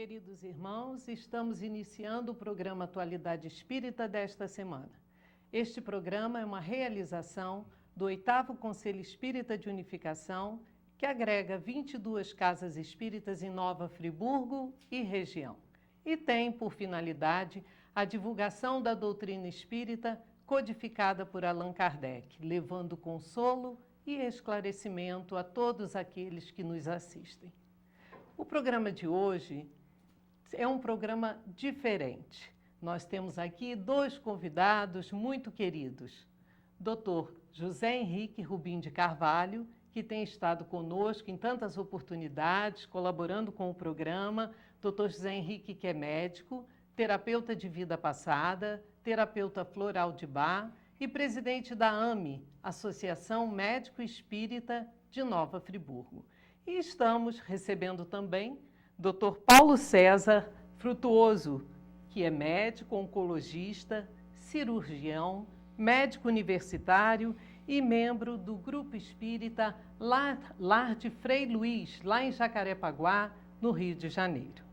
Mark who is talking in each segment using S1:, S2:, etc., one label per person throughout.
S1: Queridos irmãos, estamos iniciando o programa Atualidade Espírita desta semana. Este programa é uma realização do 8º Conselho Espírita de Unificação, que agrega 22 casas espíritas em Nova Friburgo e região, e tem por finalidade a divulgação da doutrina espírita codificada por Allan Kardec, levando consolo e esclarecimento a todos aqueles que nos assistem. O programa de hoje é um programa diferente. Nós temos aqui 2 convidados muito queridos. Dr. José Henrique Rubim de Carvalho, que tem estado conosco em tantas oportunidades, colaborando com o programa. Dr. José Henrique, que é médico, terapeuta de vida passada, terapeuta floral de Bach e presidente da AME, Associação Médico Espírita de Nova Friburgo. E estamos recebendo também Dr. Paulo César Frutuoso, que é médico, oncologista, cirurgião, médico universitário e membro do Grupo Espírita Lar de Frei Luiz, lá em Jacarepaguá, no Rio de Janeiro.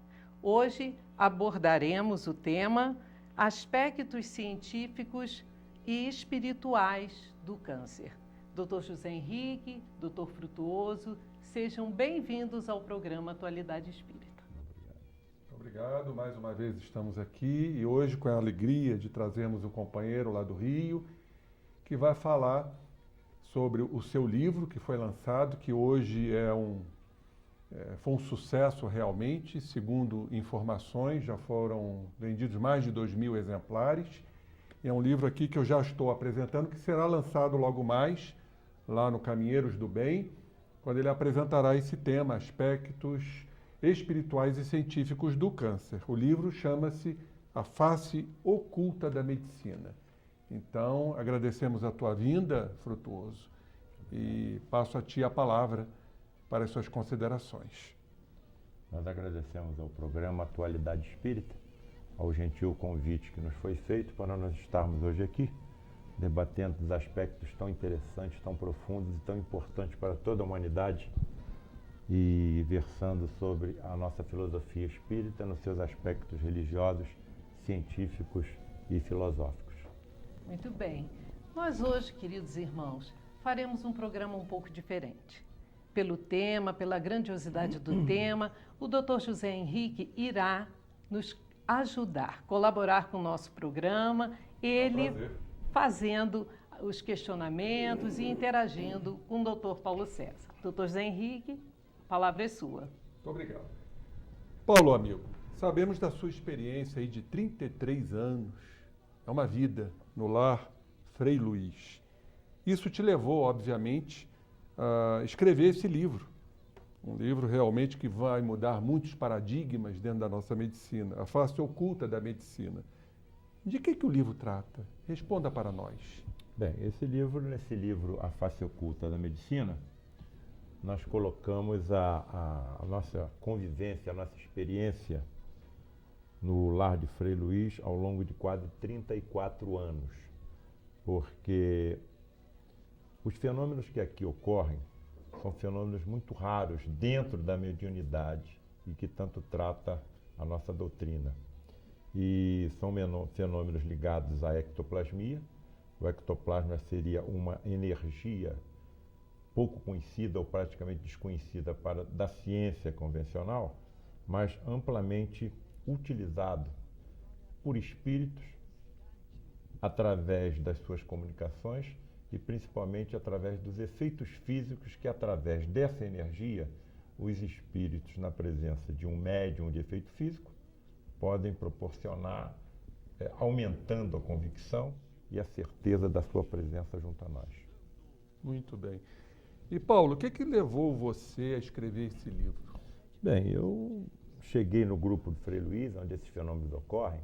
S1: Hoje abordaremos o tema Aspectos Científicos e Espirituais do Câncer. Dr. José Henrique, Dr. Frutuoso, sejam bem-vindos ao programa Atualidade Espírita.
S2: Obrigado, mais uma vez estamos aqui e hoje com a alegria de trazermos um companheiro lá do Rio que vai falar sobre o seu livro que foi lançado, que hoje foi um sucesso realmente, segundo informações, já foram vendidos mais de 2.000 exemplares. E é um livro aqui que eu já estou apresentando, que será lançado logo mais, lá no Caminheiros do Bem, quando ele apresentará esse tema, Aspectos Espirituais e Científicos do Câncer. O livro chama-se A Face Oculta da Medicina. Então, agradecemos a tua vinda, Frutuoso, e passo a ti a palavra para as suas considerações.
S3: Nós agradecemos ao programa Atualidade Espírita, ao gentil convite que nos foi feito para nós estarmos hoje aqui, debatendo os aspectos tão interessantes, tão profundos e tão importantes para toda a humanidade e versando sobre a nossa filosofia espírita nos seus aspectos religiosos, científicos e filosóficos.
S1: Muito bem. Nós hoje, queridos irmãos, faremos um programa um pouco diferente. Pelo tema, pela grandiosidade do tema, o Dr. José Henrique irá nos ajudar, colaborar com o nosso programa, ele fazendo os questionamentos e interagindo com o Dr. Paulo César. Dr. José Henrique, a palavra é sua.
S2: Muito obrigado. Paulo, amigo, sabemos da sua experiência aí de 33 anos, é uma vida no lar Frei Luiz. Isso te levou, obviamente, a escrever esse livro. Um livro realmente que vai mudar muitos paradigmas dentro da nossa medicina, a face oculta da medicina. De que o livro trata? Responda para nós.
S3: Bem, nesse livro, A Face Oculta da Medicina, nós colocamos a nossa convivência, a nossa experiência no lar de Frei Luiz ao longo de quase 34 anos, porque os fenômenos que aqui ocorrem são fenômenos muito raros dentro da mediunidade e que tanto trata a nossa doutrina. E são fenômenos ligados à ectoplasmia. O ectoplasma seria uma energia pouco conhecida ou praticamente desconhecida da ciência convencional, mas amplamente utilizado por espíritos através das suas comunicações e principalmente através dos efeitos físicos que, através dessa energia, os espíritos, na presença de um médium de efeito físico, podem proporcionar, aumentando a convicção e a certeza da sua presença junto a nós.
S2: Muito bem. E Paulo, o que levou você a escrever esse livro?
S3: Bem, eu cheguei no grupo do Frei Luiz, onde esses fenômenos ocorrem,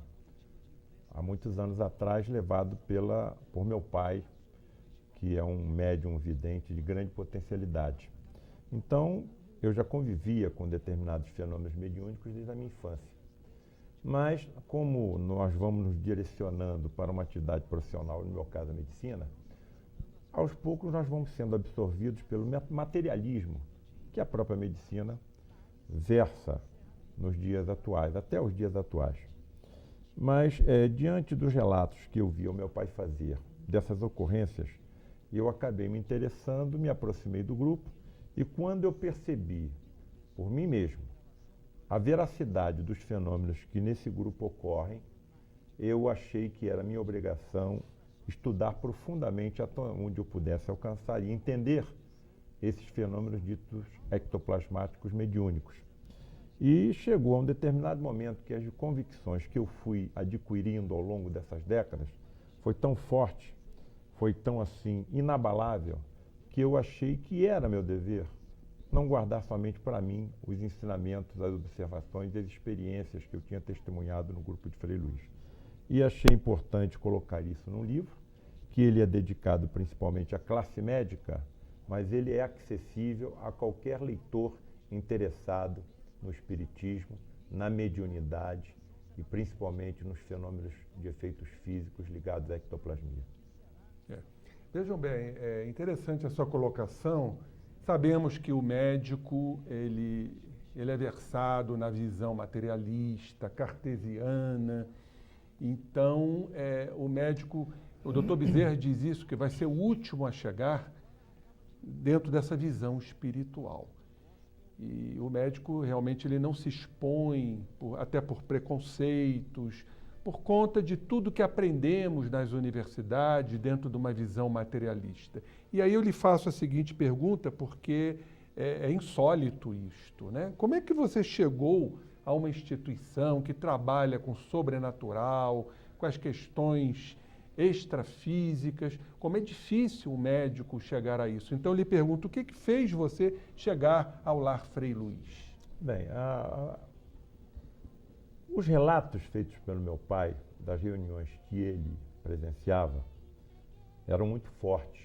S3: há muitos anos atrás, levado por meu pai, que é um médium vidente de grande potencialidade. Então, eu já convivia com determinados fenômenos mediúnicos desde a minha infância. Mas, como nós vamos nos direcionando para uma atividade profissional, no meu caso a medicina, aos poucos nós vamos sendo absorvidos pelo materialismo que a própria medicina versa nos dias atuais, até os dias atuais. Mas, diante dos relatos que eu via o meu pai fazer dessas ocorrências, eu acabei me interessando, me aproximei do grupo, e quando eu percebi, por mim mesmo, a veracidade dos fenômenos que nesse grupo ocorrem, eu achei que era minha obrigação estudar profundamente até onde eu pudesse alcançar e entender esses fenômenos ditos ectoplasmáticos mediúnicos. E chegou a um determinado momento que as convicções que eu fui adquirindo ao longo dessas décadas foi tão forte, foi tão assim inabalável, que eu achei que era meu dever não guardar somente para mim os ensinamentos, as observações e as experiências que eu tinha testemunhado no grupo de Frei Luís. E achei importante colocar isso num livro, que ele é dedicado principalmente à classe médica, mas ele é acessível a qualquer leitor interessado no espiritismo, na mediunidade e principalmente nos fenômenos de efeitos físicos ligados à ectoplasmia.
S2: Vejam bem, é interessante a sua colocação. Sabemos que o médico ele é versado na visão materialista, cartesiana. Então, o médico, o Dr. Bezerra diz isso, que vai ser o último a chegar dentro dessa visão espiritual. E o médico realmente ele não se expõe, até por preconceitos, por conta de tudo que aprendemos nas universidades dentro de uma visão materialista. E aí eu lhe faço a seguinte pergunta, porque é insólito isto, né? Como é que você chegou a uma instituição que trabalha com sobrenatural, com as questões extrafísicas? Como é difícil o médico chegar a isso. Então eu lhe pergunto, o que fez você chegar ao Lar Frei Luís?
S3: Bem, os relatos feitos pelo meu pai, das reuniões que ele presenciava, eram muito fortes.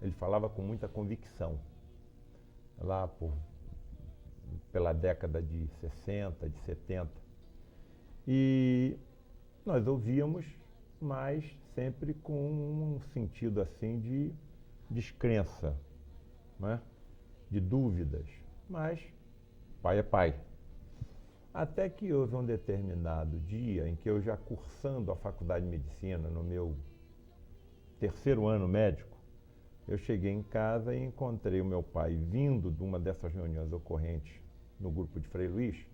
S3: Ele falava com muita convicção. Lá pela década de 60, de 70. E nós ouvíamos, mas sempre com um sentido assim de descrença, né? De dúvidas. Mas pai é pai. Até que houve um determinado dia em que eu já cursando a faculdade de medicina, no meu terceiro ano médico, eu cheguei em casa e encontrei o meu pai vindo de uma dessas reuniões ocorrentes no grupo de Frei Luís,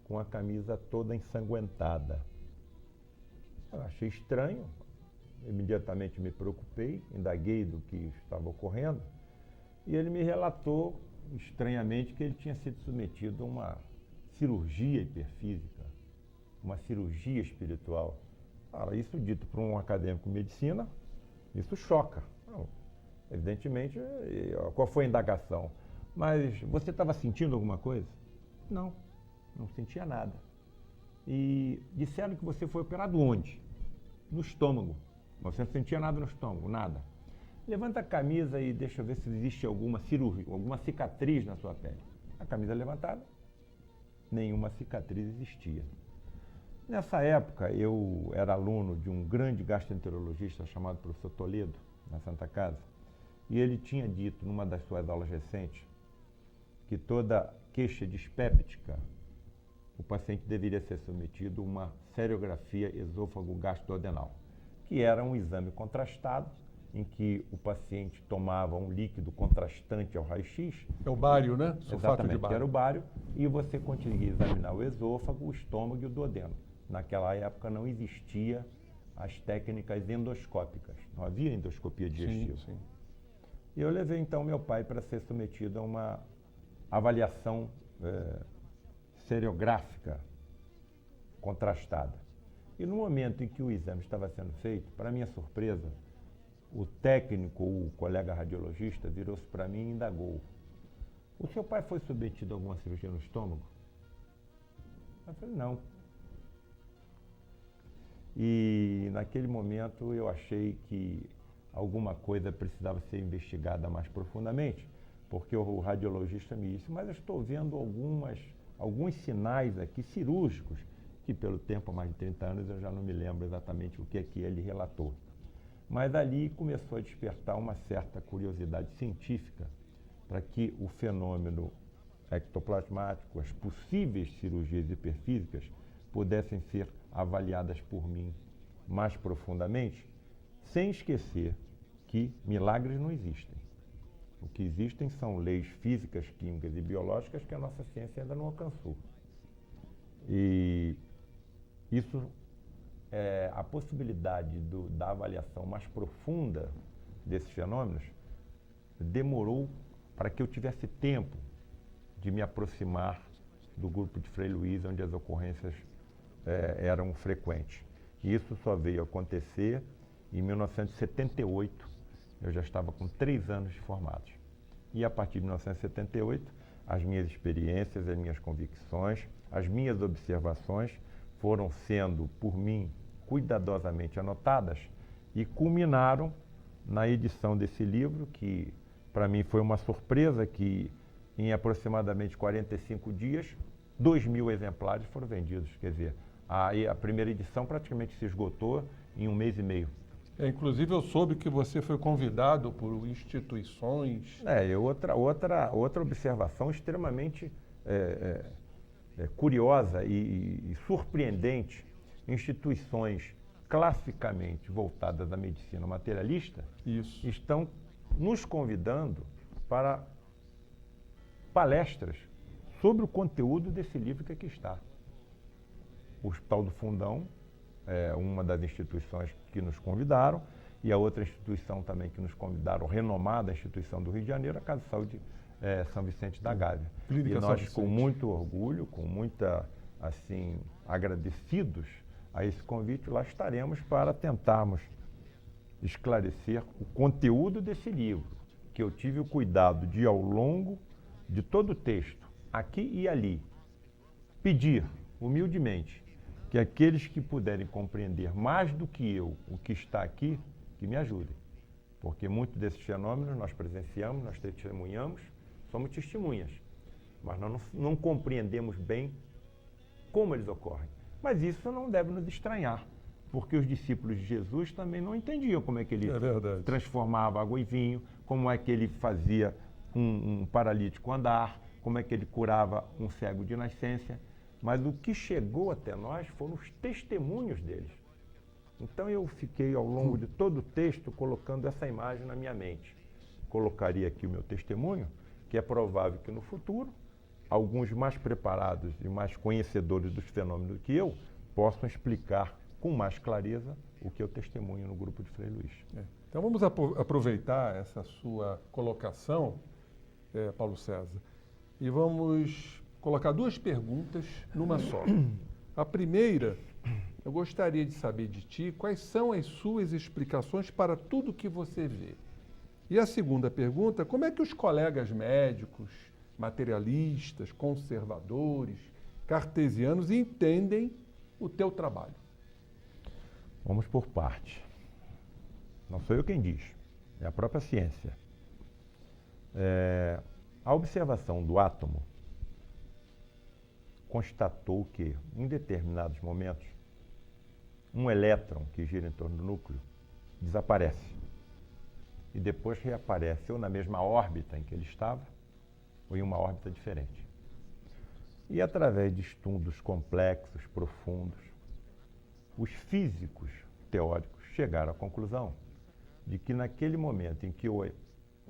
S3: com a camisa toda ensanguentada. Eu achei estranho, imediatamente me preocupei, indaguei do que estava ocorrendo, e ele me relatou, estranhamente, que ele tinha sido submetido a uma cirurgia hiperfísica, uma cirurgia espiritual. Isso dito por um acadêmico de medicina, isso choca. Evidentemente, qual foi a indagação? Mas você estava sentindo alguma coisa? Não, não sentia nada. E disseram que você foi operado onde? No estômago. Você não sentia nada no estômago, nada. Levanta a camisa e deixa eu ver se existe alguma cirurgia, alguma cicatriz na sua pele. A camisa levantada, nenhuma cicatriz existia. Nessa época, eu era aluno de um grande gastroenterologista chamado professor Toledo, na Santa Casa, e ele tinha dito, numa das suas aulas recentes, que toda queixa dispéptica, o paciente deveria ser submetido a uma seriografia esôfago-gastroadenal, que era um exame contrastado, em que o paciente tomava um líquido contrastante ao raio-x.
S2: É o bário, né?
S3: Sulfato exatamente, de bário. Era o bário, e você conseguia examinar o esôfago, o estômago e o duodeno. Naquela época não existia as técnicas endoscópicas, não havia endoscopia digestiva.
S2: Sim.
S3: E eu levei então meu pai para ser submetido a uma avaliação seriográfica contrastada. E no momento em que o exame estava sendo feito, para minha surpresa, o técnico, o colega radiologista, virou-se para mim e indagou: o seu pai foi submetido a alguma cirurgia no estômago? Eu falei, não. E naquele momento eu achei que alguma coisa precisava ser investigada mais profundamente, porque o radiologista me disse, mas eu estou vendo alguns sinais aqui cirúrgicos, que pelo tempo, há mais de 30 anos, eu já não me lembro exatamente o que é que ele relatou. Mas ali começou a despertar uma certa curiosidade científica para que o fenômeno ectoplasmático, as possíveis cirurgias hiperfísicas pudessem ser avaliadas por mim mais profundamente, sem esquecer que milagres não existem. O que existem são leis físicas, químicas e biológicas que a nossa ciência ainda não alcançou. E isso, a possibilidade da avaliação mais profunda desses fenômenos demorou para que eu tivesse tempo de me aproximar do grupo de Frei Luiz, onde as ocorrências eram frequentes. E isso só veio acontecer em 1978, eu já estava com 3 anos de formados. E a partir de 1978, as minhas experiências, as minhas convicções, as minhas observações foram sendo, por mim, cuidadosamente anotadas e culminaram na edição desse livro, que para mim foi uma surpresa, que em aproximadamente 45 dias, 2.000 exemplares foram vendidos. Quer dizer, a primeira edição praticamente se esgotou em 1 mês e meio.
S2: Inclusive eu soube que você foi convidado por instituições.
S3: Outra observação extremamente curiosa e surpreendente. Instituições classicamente voltadas à medicina materialista estão nos convidando para palestras sobre o conteúdo desse livro que aqui está. O Hospital do Fundão é uma das instituições que nos convidaram, e a outra instituição também que nos convidaram, renomada instituição do Rio de Janeiro, a Casa de Saúde São Vicente da Gávea.
S2: Clínica
S3: e
S2: São
S3: nós,
S2: Vicente,
S3: com muito orgulho, com muita, assim, agradecidos a esse convite, lá estaremos para tentarmos esclarecer o conteúdo desse livro, que eu tive o cuidado de, ao longo de todo o texto, aqui e ali, pedir humildemente que aqueles que puderem compreender mais do que eu o que está aqui, que me ajudem. Porque muitos desses fenômenos nós presenciamos, nós testemunhamos, somos testemunhas, mas nós não compreendemos bem como eles ocorrem. Mas isso não deve nos estranhar, porque os discípulos de Jesus também não entendiam como é que ele transformava água em vinho, como é que ele fazia um paralítico andar, como é que ele curava um cego de nascença. Mas o que chegou até nós foram os testemunhos deles. Então eu fiquei ao longo de todo o texto colocando essa imagem na minha mente. Colocaria aqui o meu testemunho, que é provável que no futuro, alguns mais preparados e mais conhecedores dos fenômenos do que eu, possam explicar com mais clareza o que eu testemunho no grupo de Frei Luiz.
S2: Então vamos aproveitar essa sua colocação, Paulo César, e vamos colocar 2 perguntas numa só. A primeira, eu gostaria de saber de ti quais são as suas explicações para tudo que você vê. E a segunda pergunta, como é que os colegas médicos, materialistas, conservadores, cartesianos entendem o teu trabalho?
S3: Vamos por parte. Não sou eu quem diz, é a própria ciência. A observação do átomo constatou que, em determinados momentos, um elétron que gira em torno do núcleo desaparece e depois reaparece ou na mesma órbita em que ele estava ou em uma órbita diferente. E através de estudos complexos, profundos, os físicos teóricos chegaram à conclusão de que naquele momento em que o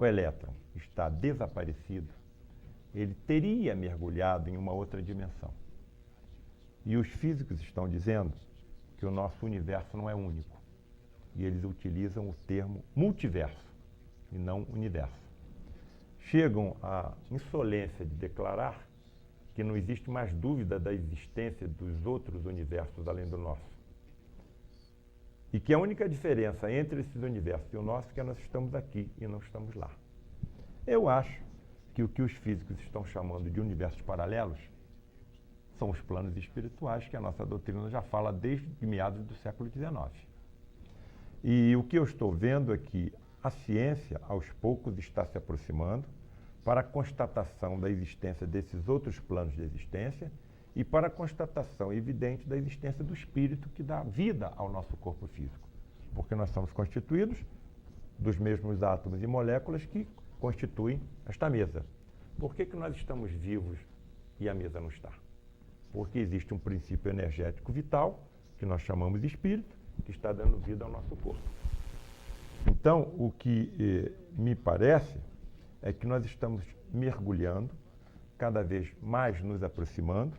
S3: elétron está desaparecido, ele teria mergulhado em uma outra dimensão. E os físicos estão dizendo que o nosso universo não é único. E eles utilizam o termo multiverso e não universo. Chegam à insolência de declarar que não existe mais dúvida da existência dos outros universos além do nosso. E que a única diferença entre esses universos e o nosso é que nós estamos aqui e não estamos lá. Eu acho que o que os físicos estão chamando de universos paralelos são os planos espirituais, que a nossa doutrina já fala desde meados do século XIX. E o que eu estou vendo é que a ciência, aos poucos, está se aproximando para a constatação da existência desses outros planos de existência e para a constatação evidente da existência do espírito que dá vida ao nosso corpo físico. Porque nós somos constituídos dos mesmos átomos e moléculas que constituem esta mesa. Por que nós estamos vivos e a mesa não está? Porque existe um princípio energético vital, que nós chamamos de espírito, que está dando vida ao nosso corpo. Então, o que me parece é que nós estamos mergulhando, cada vez mais nos aproximando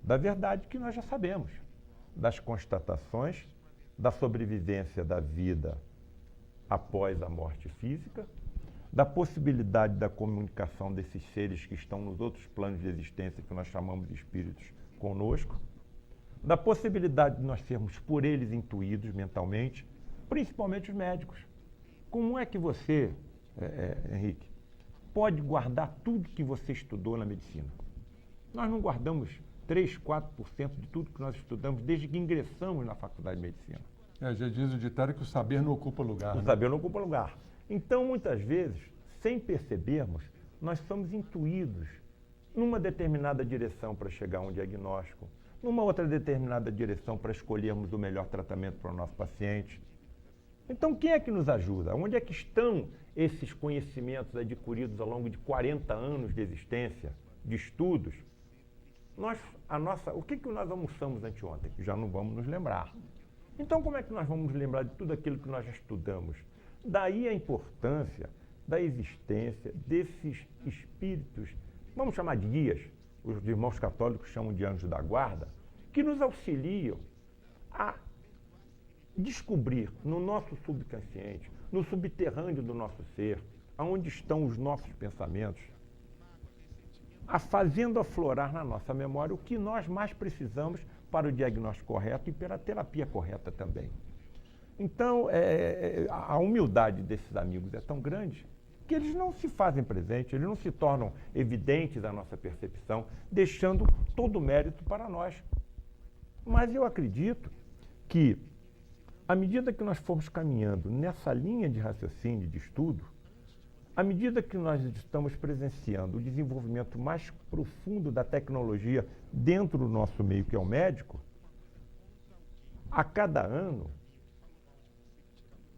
S3: da verdade que nós já sabemos, das constatações da sobrevivência da vida após a morte física, da possibilidade da comunicação desses seres que estão nos outros planos de existência, que nós chamamos de espíritos, conosco, da possibilidade de nós sermos por eles intuídos mentalmente, principalmente os médicos. Como é que você, Henrique, pode guardar tudo que você estudou na medicina? Nós não guardamos 3, 4% de tudo que nós estudamos desde que ingressamos na faculdade de medicina.
S2: Já diz o ditado que o saber não ocupa lugar.
S3: O saber não ocupa lugar. Então, muitas vezes, sem percebermos, nós somos intuídos numa determinada direção para chegar a um diagnóstico, numa outra determinada direção para escolhermos o melhor tratamento para o nosso paciente. Então, quem é que nos ajuda? Onde é que estão esses conhecimentos adquiridos ao longo de 40 anos de existência, de estudos? O que nós almoçamos anteontem? Já não vamos nos lembrar. Então, como é que nós vamos lembrar de tudo aquilo que nós já estudamos? Daí a importância da existência desses espíritos, vamos chamar de guias, os irmãos católicos chamam de anjos da guarda, que nos auxiliam a descobrir no nosso subconsciente, no subterrâneo do nosso ser, aonde estão os nossos pensamentos, fazendo aflorar na nossa memória o que nós mais precisamos para o diagnóstico correto e para a terapia correta também. Então, a humildade desses amigos é tão grande que eles não se fazem presentes, eles não se tornam evidentes à nossa percepção, deixando todo o mérito para nós. Mas eu acredito que, à medida que nós formos caminhando nessa linha de raciocínio, de estudo, à medida que nós estamos presenciando o desenvolvimento mais profundo da tecnologia dentro do nosso meio, que é o médico, a cada ano,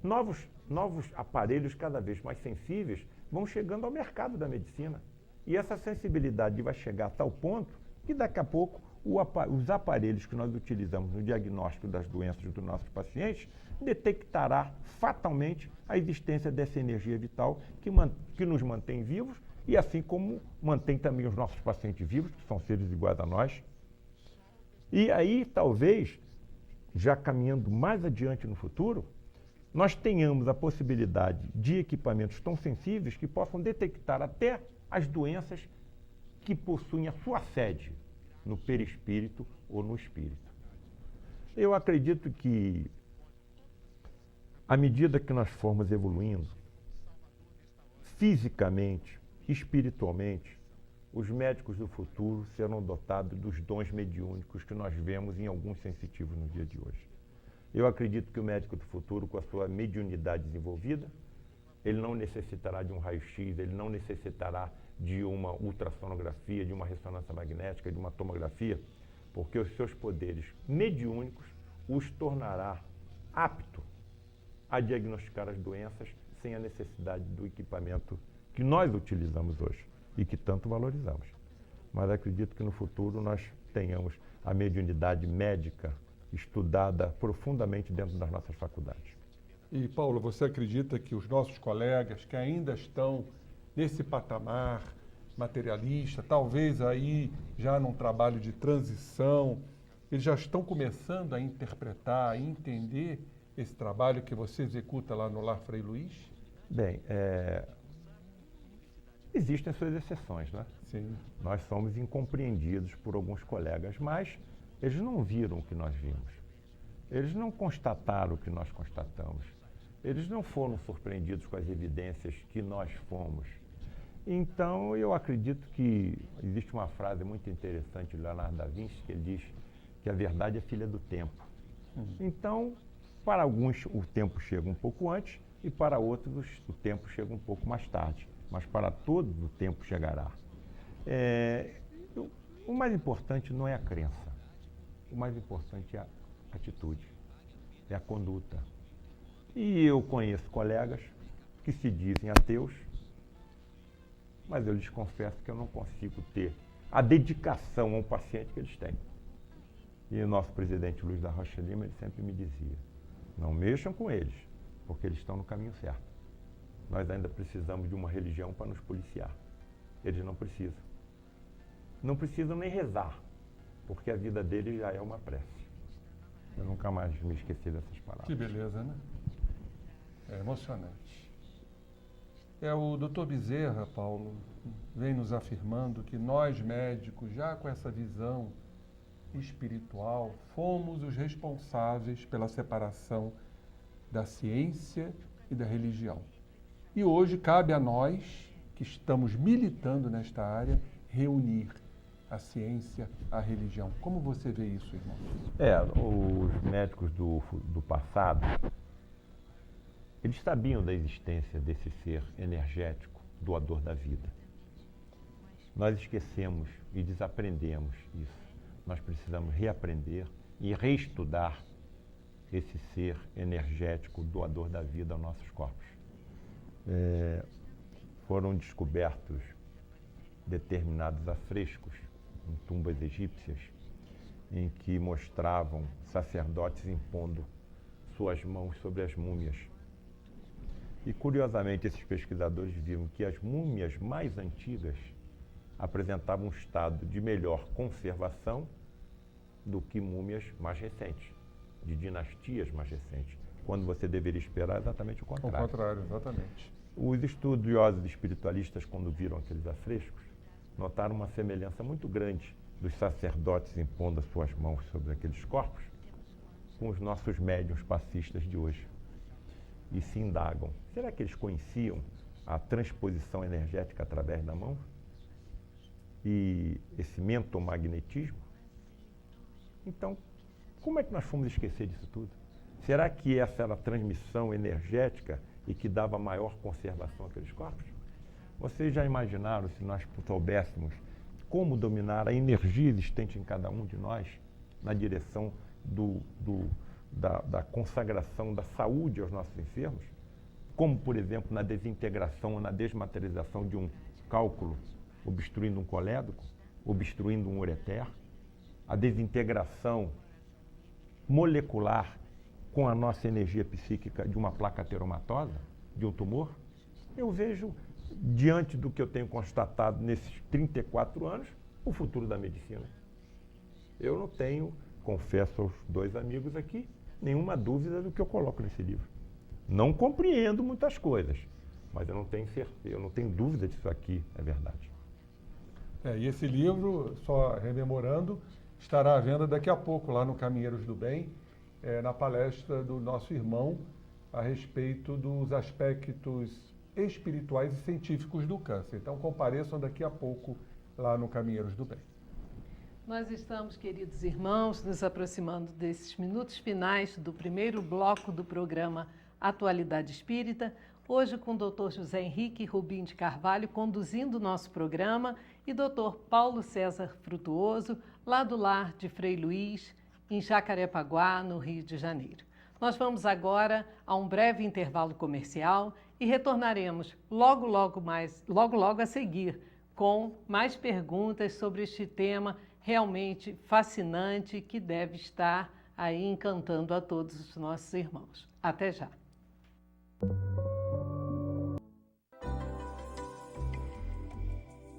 S3: novos aparelhos cada vez mais sensíveis vão chegando ao mercado da medicina. E essa sensibilidade vai chegar a tal ponto que daqui a pouco os aparelhos que nós utilizamos no diagnóstico das doenças dos nossos pacientes detectará fatalmente a existência dessa energia vital que nos mantém vivos e assim como mantém também os nossos pacientes vivos, que são seres iguais a nós. E aí, talvez, já caminhando mais adiante no futuro, nós tenhamos a possibilidade de equipamentos tão sensíveis que possam detectar até as doenças que possuem a sua sede no perispírito ou no espírito. Eu acredito que, à medida que nós formos evoluindo, fisicamente, espiritualmente, os médicos do futuro serão dotados dos dons mediúnicos que nós vemos em alguns sensitivos no dia de hoje. Eu acredito que o médico do futuro, com a sua mediunidade desenvolvida, ele não necessitará de um raio-x, ele não necessitará de uma ultrassonografia, de uma ressonância magnética, de uma tomografia, porque os seus poderes mediúnicos os tornará apto a diagnosticar as doenças sem a necessidade do equipamento que nós utilizamos hoje e que tanto valorizamos. Mas acredito que no futuro nós tenhamos a mediunidade médica estudada profundamente dentro das nossas faculdades.
S2: E, Paulo, você acredita que os nossos colegas que ainda estão nesse patamar materialista, talvez aí já num trabalho de transição, eles já estão começando a interpretar, a entender esse trabalho que você executa lá no Lar Frei Luiz?
S3: Bem, existem as suas exceções, né?
S2: Sim.
S3: Nós somos incompreendidos por alguns colegas, mas eles não viram o que nós vimos. Eles não constataram o que nós constatamos. Eles não foram surpreendidos com as evidências que nós fomos. Então, eu acredito que existe uma frase muito interessante de Leonardo da Vinci, que ele diz que a verdade é filha do tempo. Então, para alguns o tempo chega um pouco antes e para outros o tempo chega um pouco mais tarde. Mas para todos o tempo chegará. O mais importante não é a crença. O mais importante é a atitude, é a conduta. E eu conheço colegas que se dizem ateus mas eu lhes confesso que eu não consigo ter a dedicação ao paciente que eles têm. E o nosso presidente Luiz da Rocha Lima, ele sempre me dizia, não mexam com eles, porque eles estão no caminho certo. Nós ainda precisamos de uma religião para nos policiar. Eles não precisam. Não precisam nem rezar, porque a vida deles já é uma prece. Eu nunca mais me esqueci dessas palavras.
S2: Que beleza, né? É emocionante. O Dr. Bezerra, Paulo, vem nos afirmando que nós médicos, já com essa visão espiritual, fomos os responsáveis pela separação da ciência e da religião. E hoje cabe a nós, que estamos militando nesta área, reunir a ciência, a religião. Como você vê isso, irmão?
S3: Os médicos do passado, eles sabiam da existência desse ser energético, doador da vida. Nós esquecemos e desaprendemos isso. Nós precisamos reaprender e reestudar esse ser energético, doador da vida aos nossos corpos. Foram descobertos determinados afrescos em tumbas egípcias em que mostravam sacerdotes impondo suas mãos sobre as múmias. E, curiosamente, esses pesquisadores viram que as múmias mais antigas apresentavam um estado de melhor conservação do que múmias mais recentes, de dinastias mais recentes, quando você deveria esperar exatamente o contrário.
S2: O contrário, exatamente.
S3: Os estudiosos espiritualistas, quando viram aqueles afrescos, notaram uma semelhança muito grande dos sacerdotes impondo as suas mãos sobre aqueles corpos com os nossos médiuns passistas de hoje. E se indagam, será que eles conheciam a transposição energética através da mão? E esse mentomagnetismo? Então, como é que nós fomos esquecer disso tudo? Será que essa era a transmissão energética e que dava maior conservação àqueles corpos? Vocês já imaginaram, se nós soubéssemos como dominar a energia existente em cada um de nós na direção da consagração da saúde aos nossos enfermos? Como, por exemplo, na desintegração ou na desmaterialização de um cálculo, obstruindo um colédoco, obstruindo um ureter, a desintegração molecular com a nossa energia psíquica de uma placa ateromatosa, de um tumor. Eu vejo, diante do que eu tenho constatado nesses 34 anos, o futuro da medicina. Eu não tenho, confesso aos dois amigos aqui, nenhuma dúvida do que eu coloco nesse livro. Não compreendo muitas coisas, mas eu não tenho certeza, eu não tenho dúvida de isso aqui é verdade.
S2: E esse livro, só rememorando, estará à venda daqui a pouco lá no Caminheiros do Bem, na palestra do nosso irmão a respeito dos aspectos espirituais e científicos do câncer. Então compareçam daqui a pouco lá no Caminheiros do Bem.
S1: Nós estamos, queridos irmãos, nos aproximando desses minutos finais do primeiro bloco do programa Atualidade Espírita, hoje com o Dr. José Henrique Rubim de Carvalho conduzindo o nosso programa e Dr. Paulo César Frutuoso, lá do Lar de Frei Luís, em Jacarepaguá, no Rio de Janeiro. Nós vamos agora a um breve intervalo comercial e retornaremos logo a seguir com mais perguntas sobre este tema realmente fascinante que deve estar aí encantando a todos os nossos irmãos. Até já!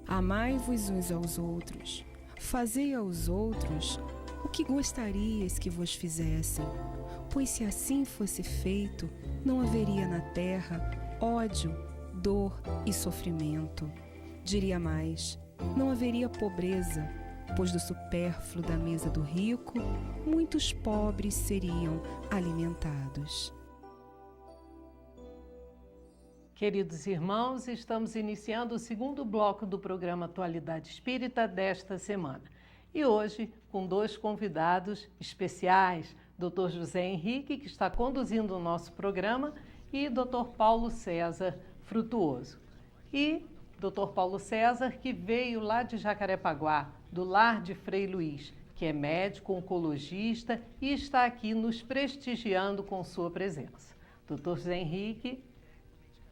S4: Amai-vos uns aos outros, fazei aos outros o que gostarias que vos fizessem, pois se assim fosse feito, não haveria na terra ódio, dor e sofrimento. Diria mais, não haveria pobreza, pois do supérfluo da mesa do rico, muitos pobres seriam alimentados.
S1: Queridos irmãos, estamos iniciando o segundo bloco do programa Atualidade Espírita desta semana. E hoje, com dois convidados especiais, Dr. José Henrique, que está conduzindo o nosso programa, e Dr. Paulo César Frutuoso. E Dr. Paulo César, que veio lá de Jacarepaguá, do Lar de Frei Luís, que é médico, oncologista e está aqui nos prestigiando com sua presença. Dr. José Henrique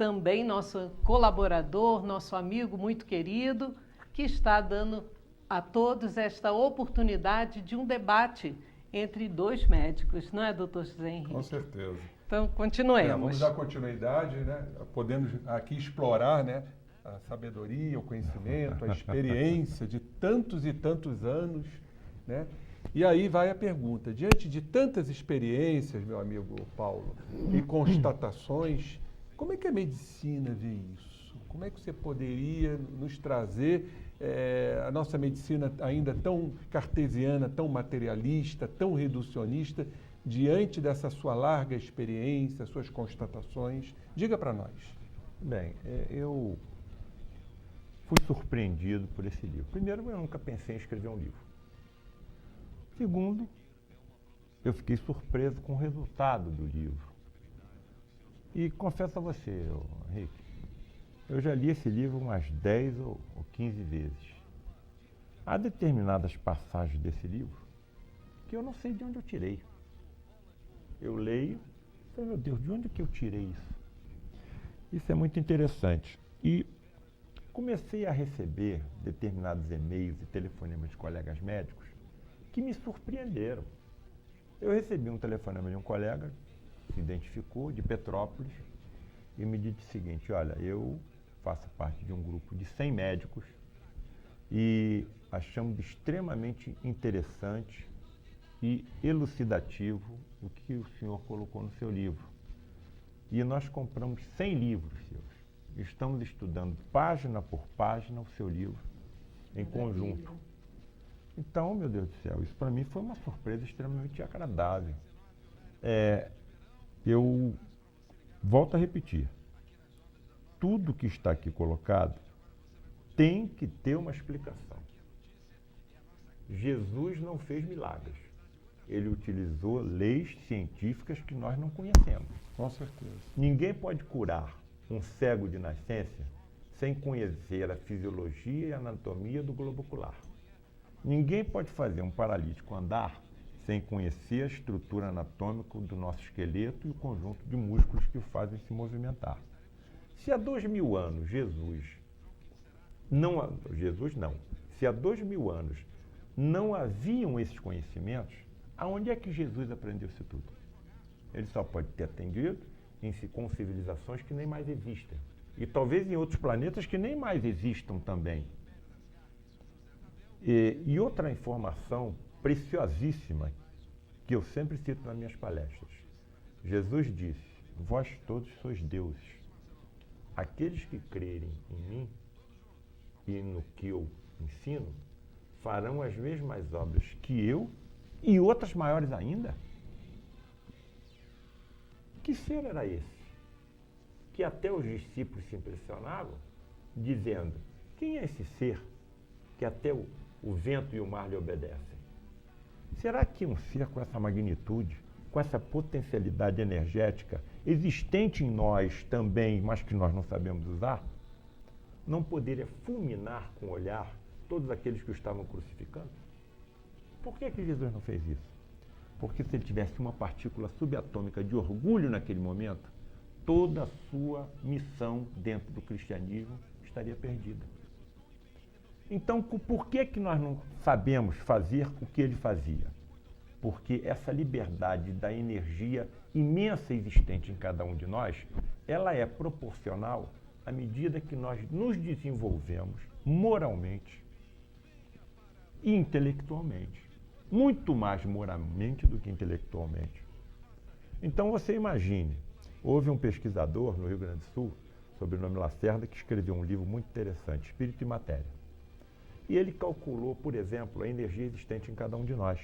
S1: também nosso colaborador, nosso amigo muito querido, que está dando a todos esta oportunidade de um debate entre dois médicos, não é, doutor José Henrique?
S2: Com certeza.
S1: Então, continuemos.
S2: Vamos dar continuidade, né? Podemos aqui explorar, né, a sabedoria, o conhecimento, a experiência de tantos e tantos anos, né? E aí vai a pergunta, diante de tantas experiências, meu amigo Paulo, e constatações, como é que a medicina vê isso? Como é que você poderia nos trazer a nossa medicina ainda tão cartesiana, tão materialista, tão reducionista, diante dessa sua larga experiência, suas constatações? Diga para nós.
S3: Bem, eu fui surpreendido por esse livro. Primeiro, eu nunca pensei em escrever um livro. Segundo, eu fiquei surpreso com o resultado do livro. E confesso a você, Henrique, eu já li esse livro umas 10 ou 15 vezes. Há determinadas passagens desse livro que eu não sei de onde eu tirei. Eu leio e falo, meu Deus, de onde que eu tirei isso? Isso é muito interessante. E comecei a receber determinados e-mails e telefonemas de colegas médicos que me surpreenderam. Eu recebi um telefonema de um colega, se identificou, de Petrópolis, e me disse o seguinte: olha, eu faço parte de um grupo de 100 médicos e achamos extremamente interessante e elucidativo o que o senhor colocou no seu livro. E nós compramos 100 livros seus. Estamos estudando página por página o seu livro em conjunto. Então, meu Deus do céu, isso para mim foi uma surpresa extremamente agradável. Eu volto a repetir, tudo que está aqui colocado tem que ter uma explicação. Jesus não fez milagres. Ele utilizou leis científicas que nós não conhecemos.
S2: Com certeza.
S3: Ninguém pode curar um cego de nascença sem conhecer a fisiologia e a anatomia do globo ocular. Ninguém pode fazer um paralítico andar sem conhecer a estrutura anatômica do nosso esqueleto e o conjunto de músculos que o fazem se movimentar. Se há 2000 anos se há 2000 anos não haviam esses conhecimentos, aonde é que Jesus aprendeu isso tudo? Ele só pode ter aprendido com civilizações que nem mais existem. E talvez em outros planetas que nem mais existam também. E outra informação preciosíssima que eu sempre cito nas minhas palestras. Jesus disse: vós todos sois deuses. Aqueles que crerem em mim e no que eu ensino farão as mesmas obras que eu e outras maiores ainda. Que ser era esse? Que até os discípulos se impressionavam, dizendo: quem é esse ser que até o vento e o mar lhe obedecem? Será que um ser com essa magnitude, com essa potencialidade energética existente em nós também, mas que nós não sabemos usar, não poderia fulminar com o olhar todos aqueles que o estavam crucificando? Por que Jesus não fez isso? Porque se ele tivesse uma partícula subatômica de orgulho naquele momento, toda a sua missão dentro do cristianismo estaria perdida. Então, por que nós não sabemos fazer o que ele fazia? Porque essa liberdade da energia imensa existente em cada um de nós, ela é proporcional à medida que nós nos desenvolvemos moralmente e intelectualmente. Muito mais moralmente do que intelectualmente. Então você imagine, houve um pesquisador no Rio Grande do Sul, sobrenome Lacerda, que escreveu um livro muito interessante, Espírito e Matéria. E ele calculou, por exemplo, a energia existente em cada um de nós.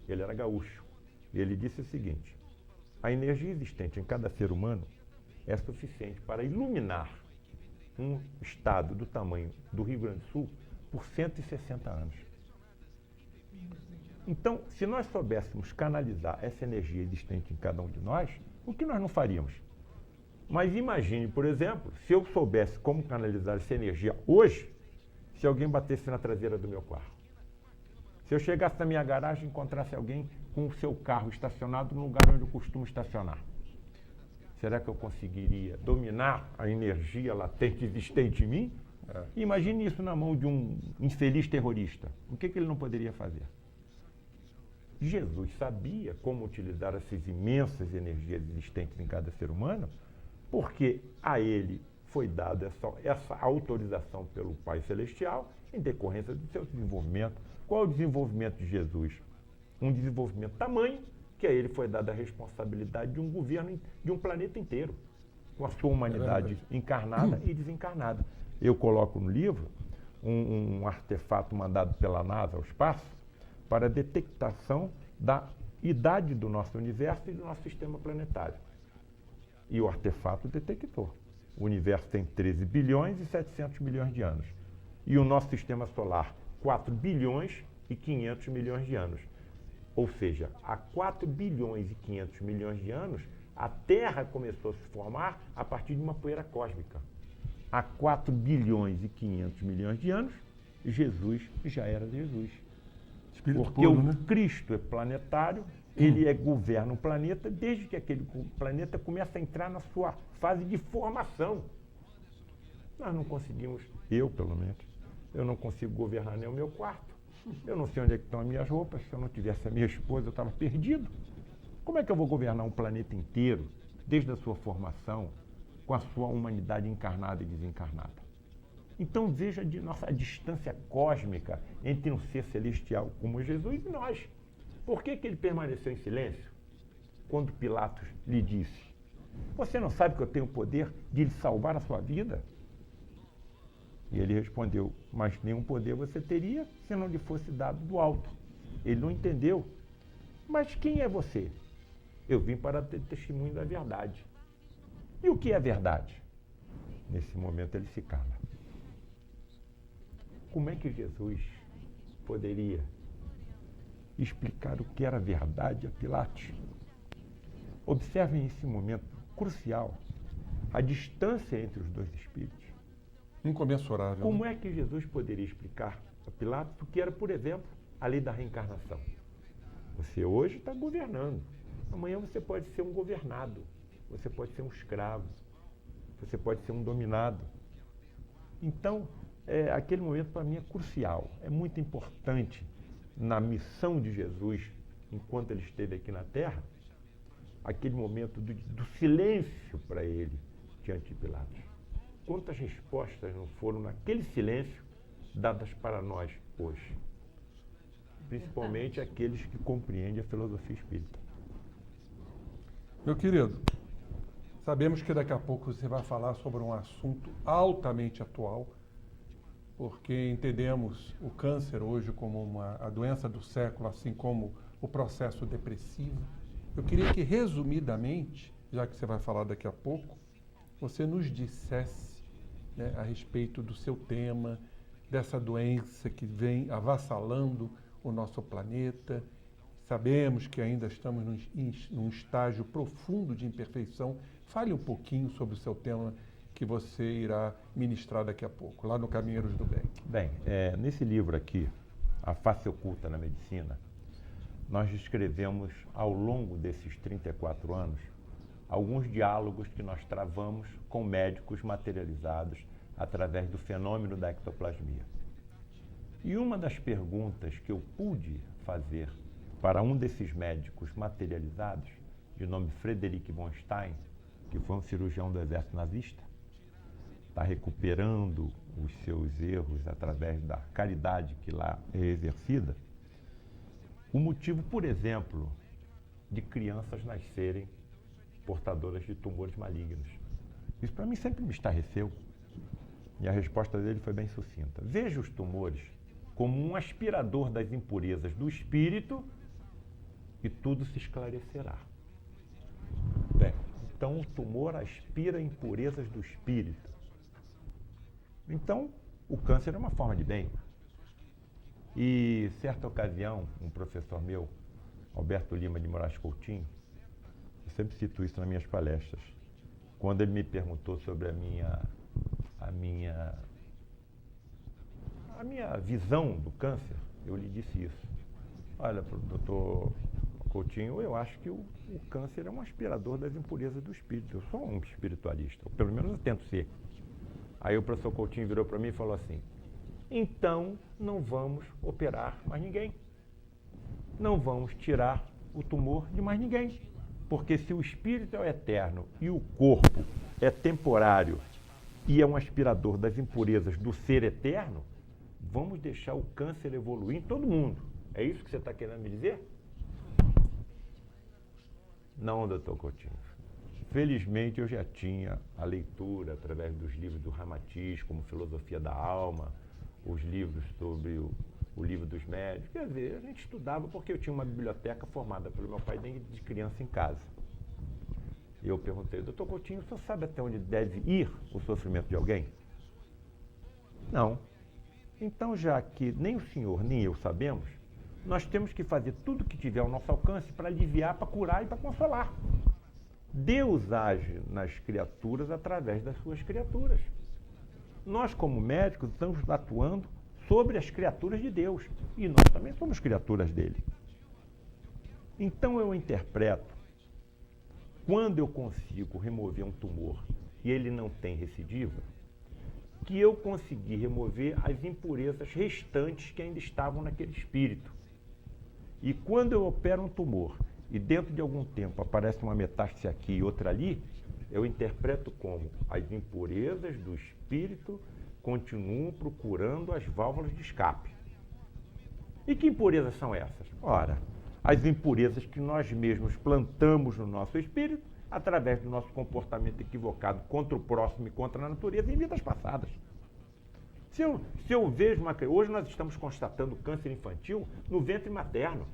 S3: Ele era gaúcho. E ele disse o seguinte: a energia existente em cada ser humano é suficiente para iluminar um estado do tamanho do Rio Grande do Sul por 160 anos. Então, se nós soubéssemos canalizar essa energia existente em cada um de nós, o que nós não faríamos? Mas imagine, por exemplo, se eu soubesse como canalizar essa energia hoje, se alguém batesse na traseira do meu carro. Se eu chegasse na minha garagem e encontrasse alguém com o seu carro estacionado no lugar onde eu costumo estacionar. Será que eu conseguiria dominar a energia latente existente em mim? Imagine isso na mão de um infeliz terrorista. O que ele não poderia fazer? Jesus sabia como utilizar essas imensas energias existentes em cada ser humano, porque a ele foi dada essa autorização pelo Pai Celestial em decorrência do seu desenvolvimento. Qual é o desenvolvimento de Jesus? Um desenvolvimento tamanho que a ele foi dada a responsabilidade de um governo de um planeta inteiro, com a sua humanidade encarnada e desencarnada. Eu coloco no livro um artefato mandado pela NASA ao espaço para a detectação da idade do nosso universo e do nosso sistema planetário. E o artefato detectou. O universo tem 13 bilhões e 700 milhões de anos. E o nosso sistema solar, 4 bilhões e 500 milhões de anos. Ou seja, há 4 bilhões e 500 milhões de anos, a Terra começou a se formar a partir de uma poeira cósmica. Há 4 bilhões e 500 milhões de anos, Jesus já era Jesus.
S2: Espírito
S3: Porque
S2: puro,
S3: o
S2: né?
S3: Cristo é planetário, ele governa o planeta desde que aquele planeta começa a entrar na sua fase de formação. Nós não conseguimos, eu pelo menos, eu não consigo governar nem o meu quarto. Eu não sei onde é que estão as minhas roupas. Se eu não tivesse a minha esposa, eu estava perdido. Como é que eu vou governar um planeta inteiro, desde a sua formação, com a sua humanidade encarnada e desencarnada? Então veja a distância cósmica entre um ser celestial como Jesus e nós. Por que ele permaneceu em silêncio quando Pilatos lhe disse: você não sabe que eu tenho o poder de lhe salvar a sua vida? E ele respondeu: mas nenhum poder você teria se não lhe fosse dado do alto. Ele não entendeu. Mas quem é você? Eu vim para ter testemunho da verdade. E o que é verdade? Nesse momento ele se cala. Como é que Jesus poderia explicar o que era verdade a Pilatos? Observem esse momento crucial, a distância entre os dois espíritos.
S2: Incomensurável.
S3: Como é que Jesus poderia explicar a Pilatos o que era, por exemplo, a lei da reencarnação? Você hoje está governando, amanhã você pode ser um governado, você pode ser um escravo, você pode ser um dominado. Então, aquele momento para mim é crucial, é muito importante na missão de Jesus, enquanto ele esteve aqui na Terra, aquele momento do silêncio para ele diante de Pilatos. Quantas respostas não foram naquele silêncio dadas para nós hoje? Principalmente aqueles que compreendem a filosofia espírita.
S2: Meu querido, sabemos que daqui a pouco você vai falar sobre um assunto altamente atual, porque entendemos o câncer hoje como a doença do século, assim como o processo depressivo. Eu queria que, resumidamente, já que você vai falar daqui a pouco, você nos dissesse, né, a respeito do seu tema, dessa doença que vem avassalando o nosso planeta. Sabemos que ainda estamos num estágio profundo de imperfeição. Fale um pouquinho sobre o seu tema que você irá ministrar daqui a pouco, lá no Caminheiros do Bem.
S3: Bem, nesse livro aqui, A Face Oculta na Medicina, nós descrevemos, ao longo desses 34 anos, alguns diálogos que nós travamos com médicos materializados através do fenômeno da ectoplasmia. E uma das perguntas que eu pude fazer para um desses médicos materializados, de nome Frederick von Stein, que foi um cirurgião do exército nazista, está recuperando os seus erros através da caridade que lá é exercida, o motivo, por exemplo, de crianças nascerem portadoras de tumores malignos. Isso para mim sempre me estarreceu. E a resposta dele foi bem sucinta. Veja os tumores como um aspirador das impurezas do espírito e tudo se esclarecerá. Bem, então o tumor aspira impurezas do espírito. Então, o câncer é uma forma de bem. E, certa ocasião, um professor meu, Alberto Lima de Moraes Coutinho, eu sempre cito isso nas minhas palestras, quando ele me perguntou sobre a minha visão do câncer, eu lhe disse isso. Olha, doutor Coutinho, eu acho que o câncer é um aspirador das impurezas do espírito. Eu sou um espiritualista, ou pelo menos eu tento ser. Aí o professor Coutinho virou para mim e falou assim: então não vamos operar mais ninguém. Não vamos tirar o tumor de mais ninguém. Porque se o espírito é o eterno e o corpo é temporário e é um aspirador das impurezas do ser eterno, vamos deixar o câncer evoluir em todo mundo. É isso que você está querendo me dizer? Não, doutor Coutinho. Felizmente eu já tinha a leitura através dos livros do Ramatiz, como Filosofia da Alma, os livros sobre o Livro dos Médios. Quer dizer, a gente estudava porque eu tinha uma biblioteca formada pelo meu pai desde criança em casa. E eu perguntei: doutor Coutinho, o senhor sabe até onde deve ir o sofrimento de alguém? Não. Então, já que nem o senhor nem eu sabemos, nós temos que fazer tudo o que tiver ao nosso alcance para aliviar, para curar e para consolar. Deus age nas criaturas através das suas criaturas. Nós, como médicos, estamos atuando sobre as criaturas de Deus. E nós também somos criaturas dele. Então eu interpreto, quando eu consigo remover um tumor e ele não tem recidiva, que eu consegui remover as impurezas restantes que ainda estavam naquele espírito. E quando eu opero um tumor e dentro de algum tempo aparece uma metástase aqui e outra ali, eu interpreto como as impurezas do espírito continuam procurando as válvulas de escape. E que impurezas são essas? Ora, as impurezas que nós mesmos plantamos no nosso espírito através do nosso comportamento equivocado contra o próximo e contra a natureza em vidas passadas. Se eu vejo uma criança, hoje nós estamos constatando câncer infantil no ventre materno.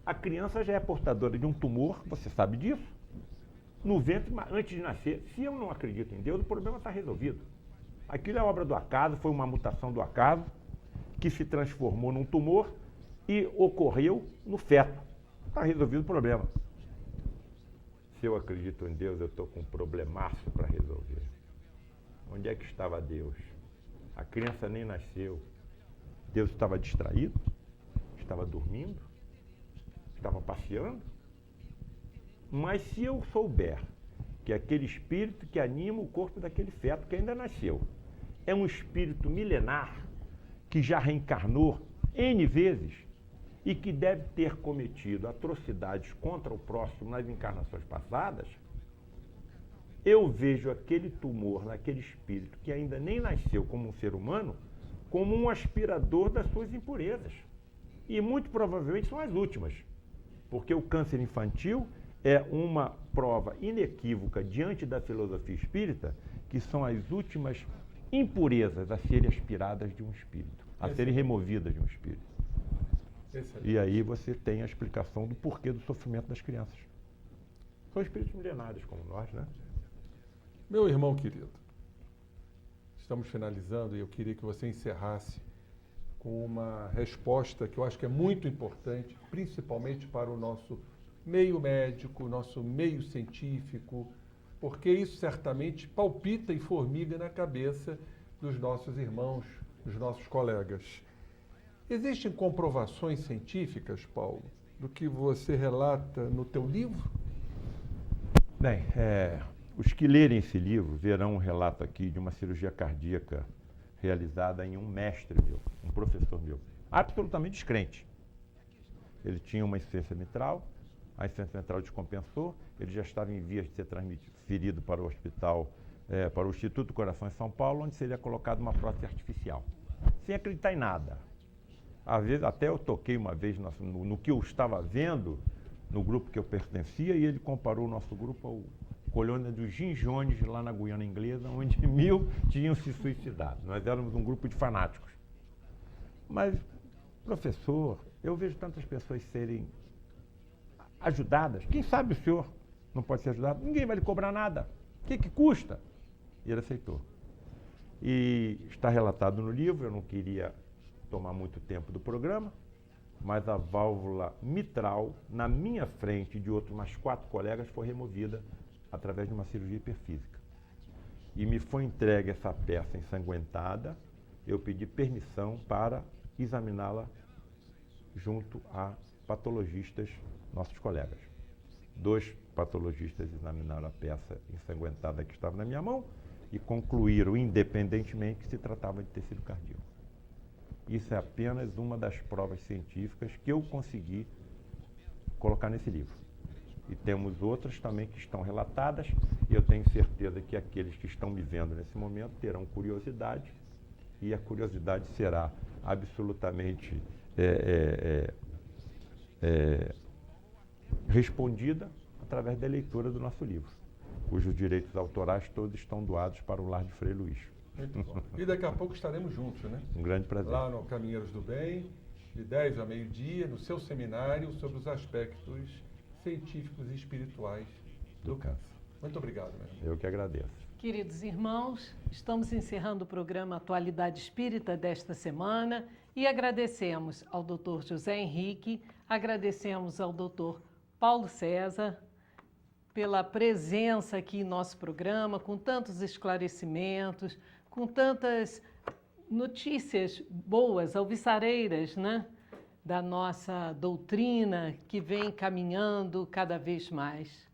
S3: A criança já é portadora de um tumor, você sabe disso, no ventre antes de nascer. Se eu não acredito em Deus, o problema está resolvido. Aquilo é obra do acaso, foi uma mutação do acaso que se transformou num tumor e ocorreu no feto. Está resolvido o problema. Se eu acredito em Deus, eu estou com um problemaço para resolver. Onde é que estava Deus? A criança nem nasceu. Deus estava distraído? Estava dormindo? Estava passeando? Mas se eu souber que aquele espírito que anima o corpo daquele feto que ainda nasceu é um espírito milenar que já reencarnou N vezes e que deve ter cometido atrocidades contra o próximo nas encarnações passadas, eu vejo aquele tumor naquele espírito que ainda nem nasceu como um ser humano como um aspirador das suas impurezas. E muito provavelmente são as últimas, porque o câncer infantil é uma prova inequívoca diante da filosofia espírita que são as últimas impurezas a serem aspiradas de um espírito, a serem removidas de um espírito.
S2: Excelente.
S3: E aí você tem a explicação do porquê do sofrimento das crianças. São espíritos milenários como nós, né?
S2: Meu irmão querido, estamos finalizando e eu queria que você encerrasse com uma resposta que eu acho que é muito importante, principalmente para o nosso meio médico, nosso meio científico, porque isso certamente palpita e formiga na cabeça dos nossos irmãos, dos nossos colegas. Existem comprovações científicas, Paulo, do que você relata no teu livro?
S3: Bem, os que lerem esse livro verão um relato aqui de uma cirurgia cardíaca realizada em um mestre meu, um professor meu, absolutamente descrente. Ele tinha uma insuficiência mitral, a insuficiência mitral descompensou, ele já estava em vias de ser transferido para o hospital, para o Instituto do Coração em São Paulo, onde seria colocado uma prótese artificial, sem acreditar em nada. Às vezes, até eu toquei uma vez no que eu estava vendo no grupo que eu pertencia, e ele comparou o nosso grupo ao colônia dos Ginjones, lá na Guiana Inglesa, onde 1000 tinham se suicidado. Nós éramos um grupo de fanáticos. Mas, professor, eu vejo tantas pessoas serem ajudadas. Quem sabe o senhor não pode ser ajudado? Ninguém vai lhe cobrar nada. O que custa? E ele aceitou. E está relatado no livro, eu não queria tomar muito tempo do programa, mas a válvula mitral, na minha frente e de outros mais 4 colegas, foi removida através de uma cirurgia hiperfísica. E me foi entregue essa peça ensanguentada, eu pedi permissão para examiná-la junto à patologistas, nossos colegas. 2 patologistas examinaram a peça ensanguentada que estava na minha mão e concluíram independentemente que se tratava de tecido cardíaco. Isso é apenas uma das provas científicas que eu consegui colocar nesse livro. E temos outras também que estão relatadas, e eu tenho certeza que aqueles que estão me vendo nesse momento terão curiosidade, e a curiosidade será absolutamente respondida através da leitura do nosso livro, cujos direitos autorais todos estão doados para o Lar de Frei Luís.
S2: Muito bom. E daqui a pouco estaremos juntos, né?
S3: Um grande prazer.
S2: Lá no Caminheiros do Bem, de 10 a meio-dia, no seu seminário sobre os aspectos científicos e espirituais do câncer. Muito obrigado, meu irmão.
S3: Eu que agradeço.
S1: Queridos irmãos, estamos encerrando o programa Atualidade Espírita desta semana e agradecemos ao Dr. José Henrique, agradecemos ao Dr. Paulo César pela presença aqui em nosso programa, com tantos esclarecimentos, com tantas notícias boas, alvissareiras, né? Da nossa doutrina que vem caminhando cada vez mais.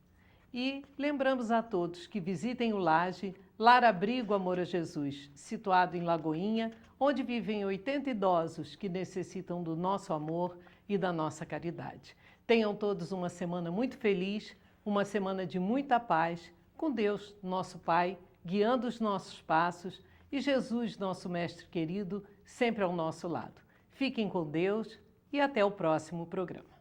S1: E lembramos a todos que visitem o Laje, Lar Abrigo Amor a Jesus, situado em Lagoinha, onde vivem 80 idosos que necessitam do nosso amor e da nossa caridade. Tenham todos uma semana muito feliz, uma semana de muita paz, com Deus, nosso Pai, guiando os nossos passos e Jesus, nosso Mestre querido, sempre ao nosso lado. Fiquem com Deus e até o próximo programa.